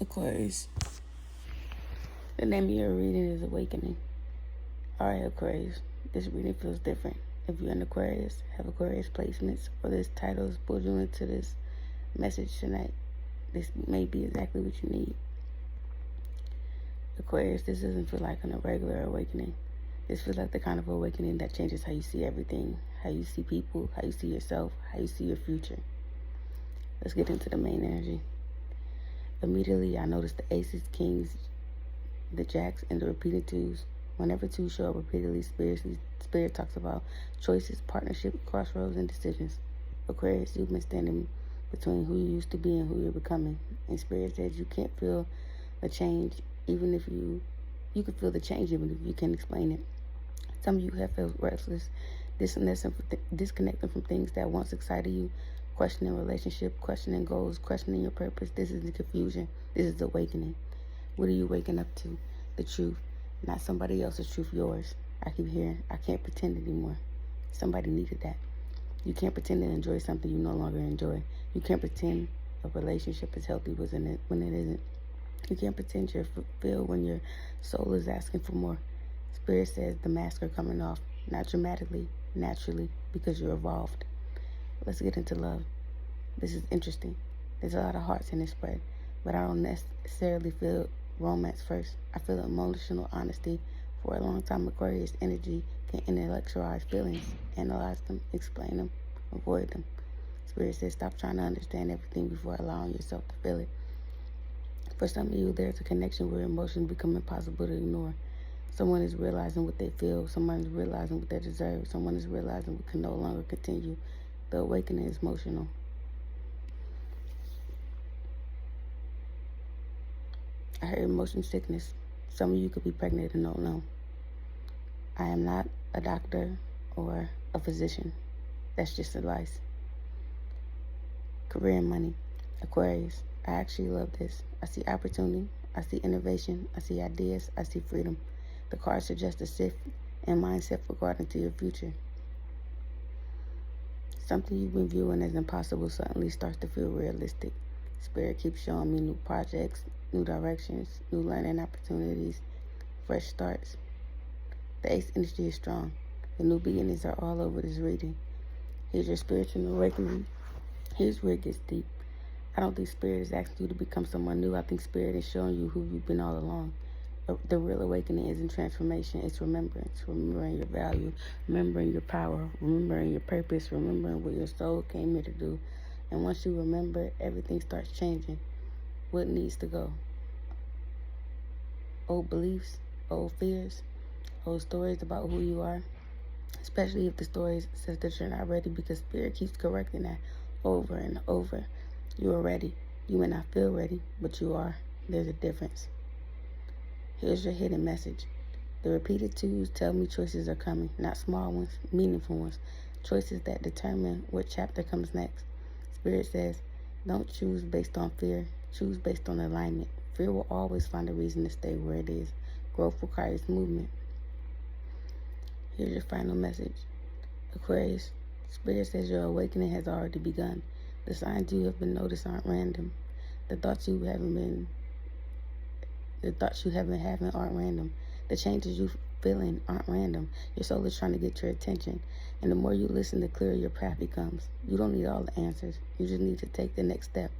Aquarius. The name of your reading is Awakening. Alright, Aquarius. This reading feels different. If you're an Aquarius, have Aquarius placements, or this title has pulled you into this message tonight, this may be exactly what you need. Aquarius, this doesn't feel like an irregular awakening. This feels like the kind of awakening that changes how you see everything, how you see people, how you see yourself, how you see your future. Let's get into the main energy. Immediately, I noticed the aces, kings, the jacks, and the repeated twos. Whenever twos show up repeatedly, Spirit talks about choices, partnership, crossroads, and decisions. Aquarius, you've been standing between who you used to be and who you're becoming. And Spirit says you can't feel the change, even if you can feel the change even if you can't explain it. Some of you have felt restless, disconnecting from things that once excited you, questioning relationship, questioning goals, questioning your purpose. This is the confusion. This is the awakening. What are you waking up to? The truth, not somebody else's truth, yours. I keep hearing, I can't pretend anymore. Somebody needed that. You can't pretend to enjoy something you no longer enjoy. You can't pretend a relationship is healthy when it isn't. You can't pretend you're fulfilled when your soul is asking for more. Spirit says the masks are coming off, not dramatically, naturally, because you're evolved. Let's get into love. This is interesting. There's a lot of hearts in this spread, but I don't necessarily feel romance first. I feel emotional honesty. For a long time, Aquarius energy can intellectualize feelings, analyze them, explain them, avoid them. Spirit says stop trying to understand everything before allowing yourself to feel it. For some of you, there's a connection where emotions become impossible to ignore. Someone is realizing what they feel. Someone is realizing what they deserve. Someone is realizing what can no longer continue. The awakening is emotional. I heard motion sickness. Some of you could be pregnant and don't know. I am not a doctor or a physician. That's just advice. Career and money. Aquarius, I actually love this. I see opportunity. I see innovation. I see ideas. I see freedom. The cards suggest a shift in mindset regarding to your future. Something you've been viewing as impossible suddenly starts to feel realistic. Spirit keeps showing me new projects, new directions, new learning opportunities, fresh starts. The ace energy is strong. The new beginnings are all over this reading. Here's your spiritual awakening. Here's where it gets deep. I don't think Spirit is asking you to become someone new. I think Spirit is showing you who you've been all along. The real awakening isn't transformation. It's remembrance. Remembering your value. Remembering your power. Remembering your purpose. Remembering what your soul came here to do. And once you remember, everything starts changing. What needs to go? Old beliefs, old fears, old stories about who you are. Especially if the story says that you're not ready, because Spirit keeps correcting that over and over. You are ready. You may not feel ready, but you are. There's a difference. Here's your hidden message. The repeated twos tell me choices are coming, not small ones, meaningful ones. Choices that determine what chapter comes next. Spirit says, don't choose based on fear. Choose based on alignment. Fear will always find a reason to stay where it is. Growth requires movement. Here's your final message. Aquarius, Spirit says your awakening has already begun. The signs you have been noticed aren't random. The thoughts you haven't been having aren't random. The changes you're feeling aren't random. Your soul is trying to get your attention. And the more you listen, the clearer your path becomes. You don't need all the answers. You just need to take the next step.